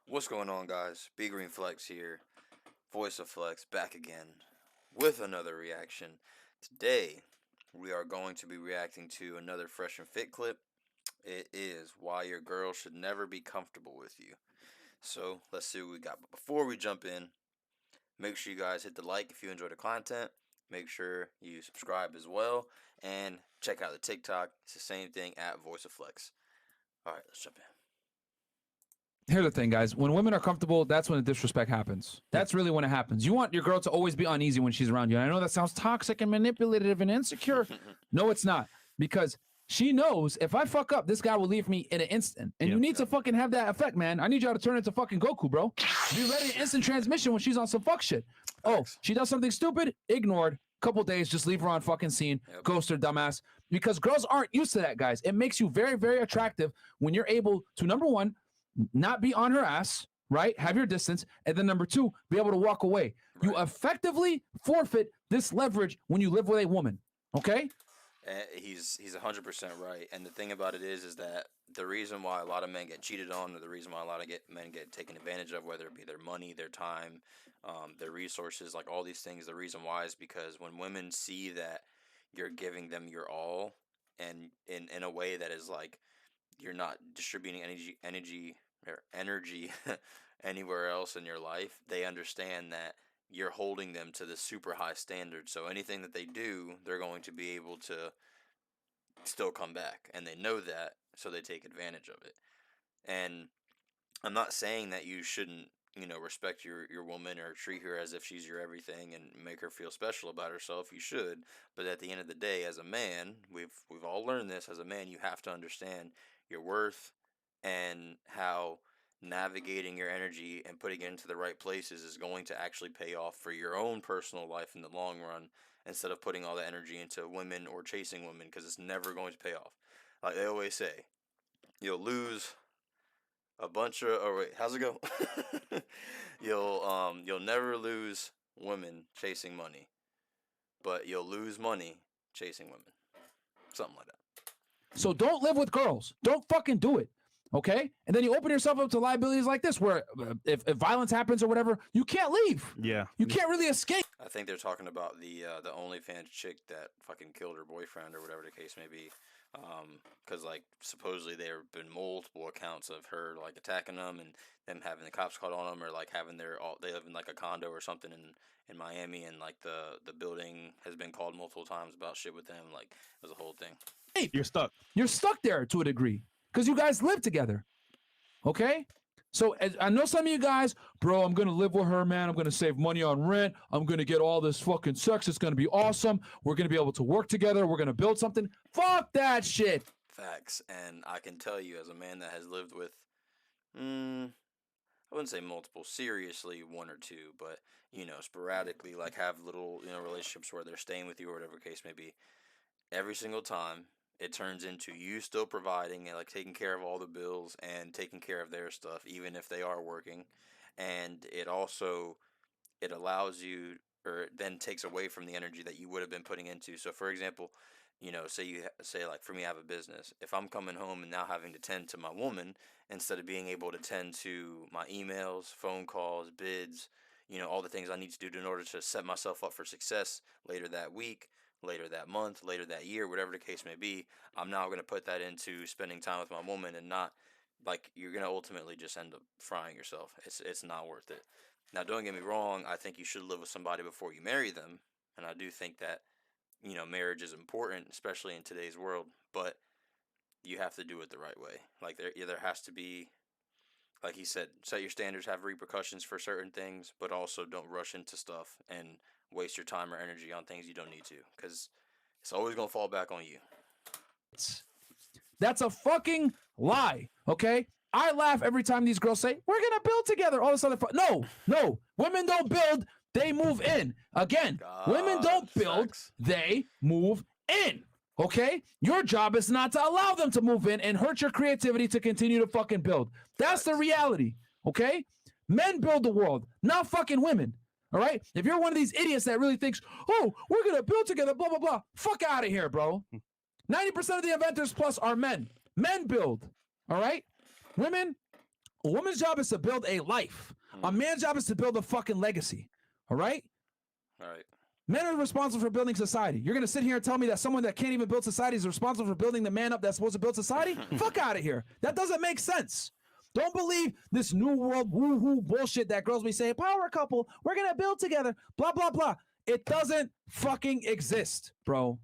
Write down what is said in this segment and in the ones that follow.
What's going on, guys? B Green Flex here, Voice of Flex, back again with another reaction. Today, we are going to be reacting to another Fresh and Fit clip. It is Why Your Girl Should Never Be Comfortable with You. So, let's see what we got. But before we jump in, make sure you guys hit the like if you enjoy the content. Make sure you subscribe as well. And check out the TikTok. It's the same thing at Voice of Flex. Alright, let's jump in. Here's the thing, guys. When women are comfortable, that's when the disrespect happens. That's really when it happens. You want your girl to always be uneasy when she's around you. And I know that sounds toxic and manipulative and insecure. No, it's not. Because she knows if I fuck up, this guy will leave me in an instant. And you need to fucking have that effect, man. I need y'all to turn into fucking Goku, bro. Be ready to instant transmission when she's on some fuck shit. Oh, she does something stupid? Ignored. Couple days, just leave her on fucking scene. Ghost her, dumbass. Because girls aren't used to that, guys. It makes you very, very attractive when you're able to, number one, not be on her ass, right? Have your distance. And then number two, be able to walk away. Right. You effectively forfeit this leverage when you live with a woman. Okay? He's 100% right. And the thing about it is that the reason why a lot of men get cheated on, or the reason why a lot of men get taken advantage of, whether it be their money, their time, their resources, like all these things, the reason why is because when women see that you're giving them your all, and in a way that is like you're not distributing energy anywhere else in your life, they understand that you're holding them to this super high standard. So anything that they do, they're going to be able to still come back, and they know that, so they take advantage of it. And I'm not saying that you shouldn't, respect your woman or treat her as if she's your everything and make her feel special about herself. You should, but at the end of the day, as a man, we've all learned this. As a man, you have to understand your worth and how navigating your energy and putting it into the right places is going to actually pay off for your own personal life in the long run, instead of putting all the energy into women or chasing women, because it's never going to pay off. Like they always say, you'll lose a bunch of, oh wait, how's it go? You'll never lose women chasing money, but you'll lose money chasing women. Something like that. So don't live with girls. Don't fucking do it. Okay? And then you open yourself up to liabilities like this, where if violence happens or whatever, you can't leave. Yeah. You can't really escape. I think they're talking about the OnlyFans chick that fucking killed her boyfriend, or whatever the case may be. Because like supposedly there have been multiple accounts of her like attacking them, and them having the cops called on them, or like having they live in like a condo or something in Miami, and like the building has been called multiple times about shit with them. Like it was a whole thing. You're stuck. You're stuck there to a degree because you guys live together. Okay? So I know some of you guys, bro, I'm going to live with her, man. I'm going to save money on rent. I'm going to get all this fucking sex. It's going to be awesome. We're going to be able to work together. We're going to build something. Fuck that shit. Facts. And I can tell you, as a man that has lived with, I wouldn't say multiple, seriously one or two, but, sporadically, like have little, relationships where they're staying with you or whatever case may be, every single time it turns into you still providing and like taking care of all the bills and taking care of their stuff, even if they are working. And it also, it allows you, or it then takes away from the energy that you would have been putting into. So for example, say like for me, I have a business. If I'm coming home and now having to tend to my woman, instead of being able to tend to my emails, phone calls, bids, all the things I need to do in order to set myself up for success later that week, later that month, later that year, whatever the case may be, I'm now going to put that into spending time with my woman, and not, like, you're going to ultimately just end up frying yourself. It's not worth it. Now, don't get me wrong, I think you should live with somebody before you marry them, and I do think that, marriage is important, especially in today's world, but you have to do it the right way. Like, there has to be, like he said, set your standards, have repercussions for certain things, but also don't rush into stuff and waste your time or energy on things you don't need to, because it's always going to fall back on you. That's a fucking lie, okay? I laugh every time these girls say, we're going to build together, all this other No. Women don't build, they move in. Again, women don't build, they move in. Okay? Your job is not to allow them to move in and hurt your creativity to continue to fucking build. That's the reality. Okay? Men build the world, not fucking women. All right? If you're one of these idiots that really thinks, oh, we're going to build together, blah, blah, blah, fuck out of here, bro. 90% of the inventors plus are men. Men build. All right? Women A woman's job is to build a life. A man's job is to build a fucking legacy. All right? All right. Men are responsible for building society. You're going to sit here and tell me that someone that can't even build society is responsible for building the man up that's supposed to build society? Fuck out of here. That doesn't make sense. Don't believe this new world woo-hoo bullshit that girls be saying, power couple, we're going to build together, blah, blah, blah. It doesn't fucking exist, bro.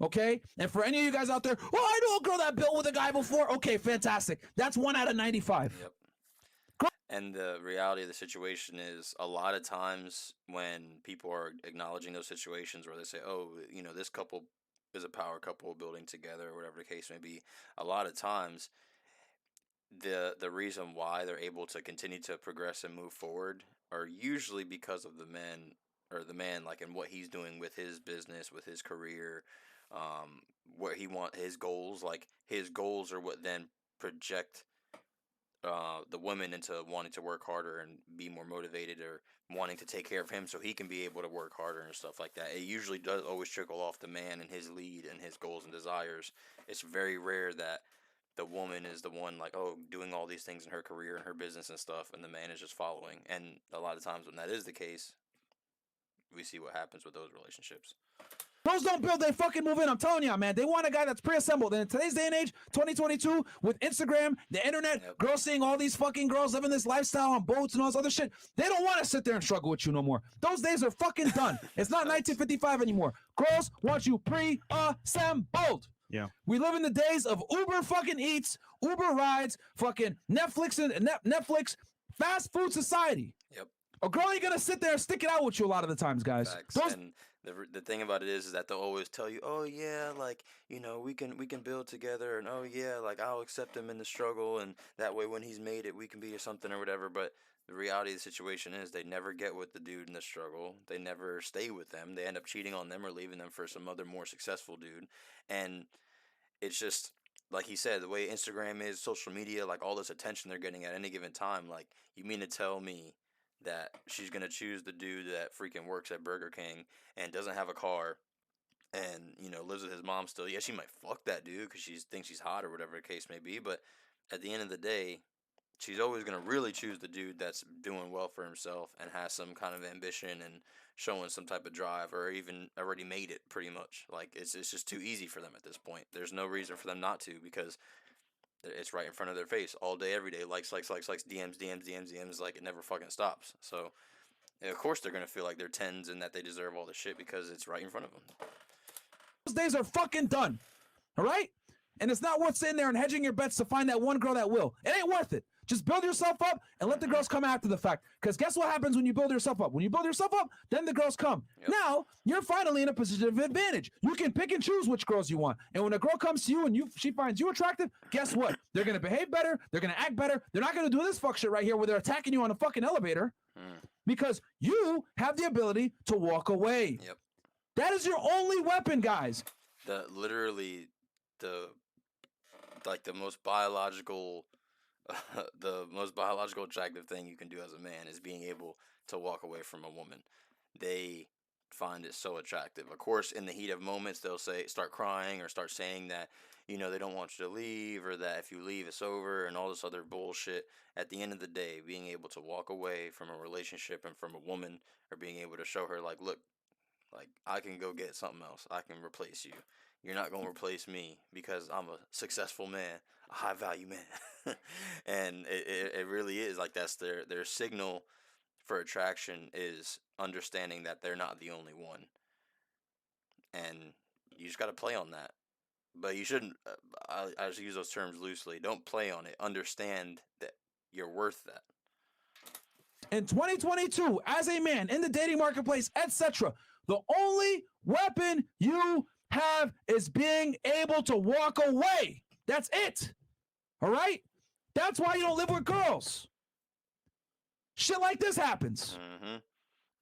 Okay? And for any of you guys out there, oh, I know a girl that built with a guy before. Okay, fantastic. That's 1 out of 95. Yep. And the reality of the situation is a lot of times when people are acknowledging those situations where they say, oh, you know, this couple is a power couple building together or whatever the case may be, a lot of times the reason why they're able to continue to progress and move forward are usually because of the men or the man, like, in what he's doing with his business, with his career, what he his goals. Like, his goals are what then project the women into wanting to work harder and be more motivated, or wanting to take care of him so he can be able to work harder and stuff like that. It usually does always trickle off the man and his lead and his goals and desires. It's very rare that the woman is the one, like, oh, doing all these things in her career and her business and stuff, and the man is just following. And a lot of times when that is the case, we see what happens with those relationships. Girls don't build, they fucking move in. I'm telling y'all, man. They want a guy that's pre-assembled. And in today's day and age, 2022, with Instagram, the internet, girls seeing all these fucking girls living this lifestyle on boats and all this other shit, they don't want to sit there and struggle with you no more. Those days are fucking done. It's not 1955 anymore. Girls want you pre-assembled. Yeah. We live in the days of Uber fucking Eats, Uber rides, fucking Netflix and Netflix, fast food society. Yep. A girl ain't gonna sit there and stick it out with you a lot of the times, guys. Facts. And the thing about it is that they'll always tell you, oh yeah, like, you know, we can build together, and oh yeah, like, I'll accept him in the struggle, and that way when he's made it, we can be something or whatever. But the reality of the situation is they never get with the dude in the struggle. They never stay with them. They end up cheating on them or leaving them for some other more successful dude. And it's just, like he said, the way Instagram is, social media, like, all this attention they're getting at any given time. Like, you mean to tell me that she's going to choose the dude that freaking works at Burger King and doesn't have a car and, you know, lives with his mom still? Yeah, she might fuck that dude because she thinks he's hot or whatever the case may be. But at the end of the day, she's always going to really choose the dude that's doing well for himself and has some kind of ambition and showing some type of drive, or even already made it pretty much. Like, it's just too easy for them at this point. There's no reason for them not to, because it's right in front of their face all day, every day. Likes, DMs, like, it never fucking stops. So, of course they're going to feel like they're 10s and that they deserve all the shit because it's right in front of them. Those days are fucking done. All right? And it's not worth sitting there and hedging your bets to find that one girl that will. It ain't worth it. Just build yourself up and let the girls come after the fact. Because guess what happens when you build yourself up? When you build yourself up, then the girls come. Yep. Now, you're finally in a position of advantage. You can pick and choose which girls you want. And when a girl comes to you and she finds you attractive, guess what? They're going to behave better. They're going to act better. They're not going to do this fuck shit right here where they're attacking you on a fucking elevator. Because you have the ability to walk away. Yep. That is your only weapon, guys. The most biological attractive thing you can do as a man is being able to walk away from a woman. They find it so attractive. Of course, in the heat of moments, they'll start crying or start saying that, you know, they don't want you to leave, or that if you leave, it's over, and all this other bullshit. At the end of the day, being able to walk away from a relationship and from a woman, or being able to show her, like, look, like, I can go get something else. I can replace you. You're not going to replace me because I'm a successful man, a high-value man. And it really is. Like, that's their signal for attraction, is understanding that they're not the only one. And you just got to play on that. But you shouldn't, I just use those terms loosely. Don't play on it. Understand that you're worth that. In 2022, as a man in the dating marketplace, etc., the only weapon you have is being able to walk away. That's it. All right? That's why you don't live with girls. Shit like this happens. Mm-hmm.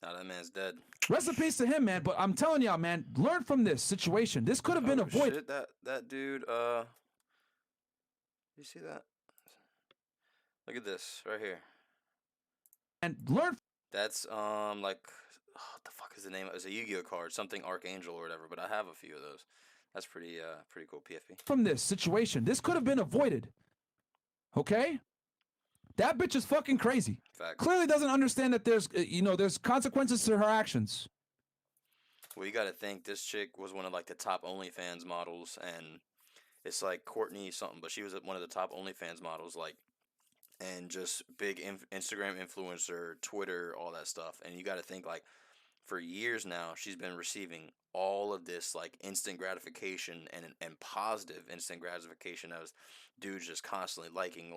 Now that man's dead. Rest in peace to him, man. But I'm telling y'all, man, learn from this situation. This could have been avoided. Shit, that dude, you see that? Look at this right here. And learn. That's like, what the fuck is the name? It's a Yu-Gi-Oh card, something Archangel or whatever. But I have a few of those. That's pretty cool. PFP. From this situation, this could have been avoided. Okay. That bitch is fucking crazy. Fact. Clearly doesn't understand that there's there's consequences to her actions. Well, you got to think this chick was one of like the top OnlyFans models, and it's like Courtney something, but she was one of the top OnlyFans models, like, and just big Instagram influencer, Twitter, all that stuff. And you got to think like for years now, she's been receiving all of this like instant gratification and positive instant gratification as dudes just constantly liking,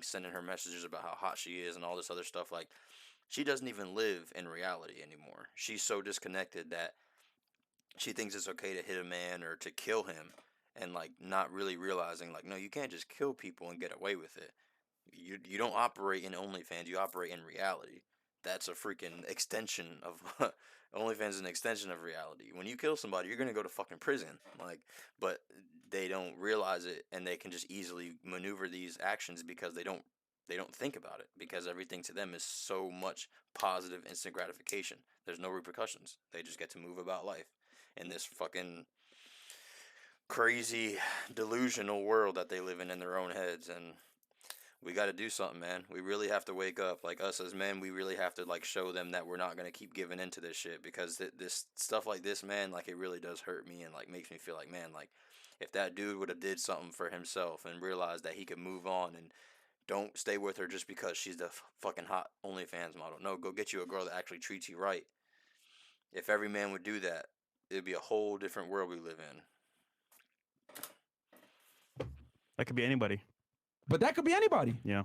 sending her messages about how hot she is and all this other stuff. Like, she doesn't even live in reality anymore. She's so disconnected that she thinks it's okay to hit a man or to kill him, and like not really realizing like, no, you can't just kill people and get away with it. You don't operate in OnlyFans, you operate in reality. That's a freaking extension of OnlyFans is an extension of reality. When you kill somebody, you're gonna go to fucking prison. Like, but they don't realize it, and they can just easily maneuver these actions because they don't think about it, because everything to them is so much positive instant gratification. There's no repercussions. They just get to move about life in this fucking crazy delusional world that they live in their own heads. And we got to do something, man. We really have to wake up. Like, us as men, we really have to like show them that we're not going to keep giving into this shit, because this stuff like this, man, like, it really does hurt me and like makes me feel like, man, like, if that dude would have did something for himself and realized that he could move on, and don't stay with her just because she's the fucking hot OnlyFans model. No, go get you a girl that actually treats you right. If every man would do that, it'd be a whole different world we live in. That could be anybody. But that could be anybody. Yeah.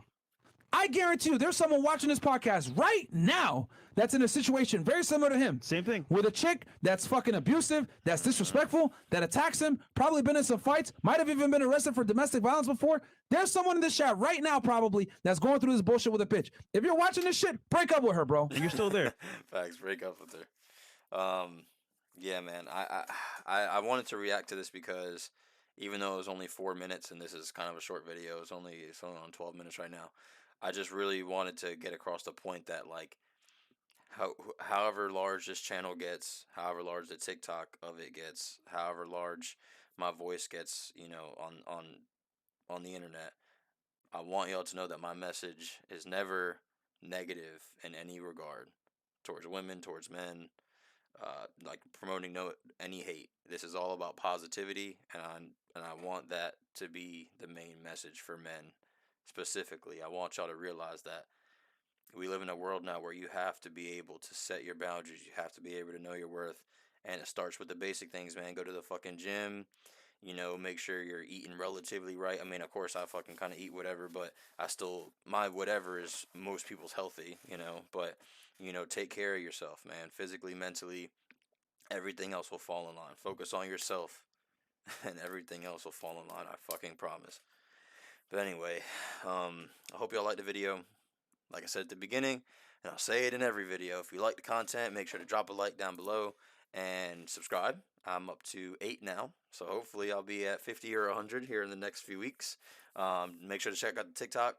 I guarantee you, there's someone watching this podcast right now that's in a situation very similar to him. Same thing. With a chick that's fucking abusive, that's disrespectful, that attacks him, probably been in some fights, might have even been arrested for domestic violence before. There's someone in this chat right now probably that's going through this bullshit with a bitch. If you're watching this shit, break up with her, bro. You're still there. Facts, break up with her. Yeah, man. I wanted to react to this because even though it was only 4 minutes and this is kind of a short video, it's only on 12 minutes right now. I just really wanted to get across the point that, like, however large this channel gets, however large the TikTok of it gets, however large my voice gets, on the internet, I want y'all to know that my message is never negative in any regard towards women, towards men, like promoting any hate. This is all about positivity, and I want that to be the main message for men. Specifically, I want y'all to realize that we live in a world now where you have to be able to set your boundaries. You have to be able to know your worth. And it starts with the basic things, man. Go to the fucking gym. Make sure you're eating relatively right. I mean, of course, I fucking kind of eat whatever, but my whatever is most people's healthy, But, take care of yourself, man. Physically, mentally, everything else will fall in line. Focus on yourself, and everything else will fall in line. I fucking promise. But anyway, I hope y'all liked the video. Like I said at the beginning, and I'll say it in every video, if you like the content, make sure to drop a like down below and subscribe. I'm up to 8 now, so hopefully I'll be at 50 or 100 here in the next few weeks. Make sure to check out the TikTok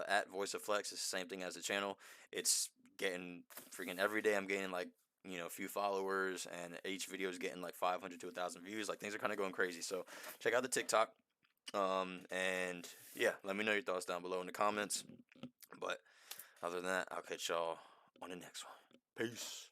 at Voice of Flex. It's the same thing as the channel. It's getting freaking every day. I'm gaining like a few followers, and each video is getting like 500 to 1,000 views. Like, things are kind of going crazy. So check out the TikTok. And yeah, let me know your thoughts down below in the comments. But other than that, I'll catch y'all on the next one. Peace.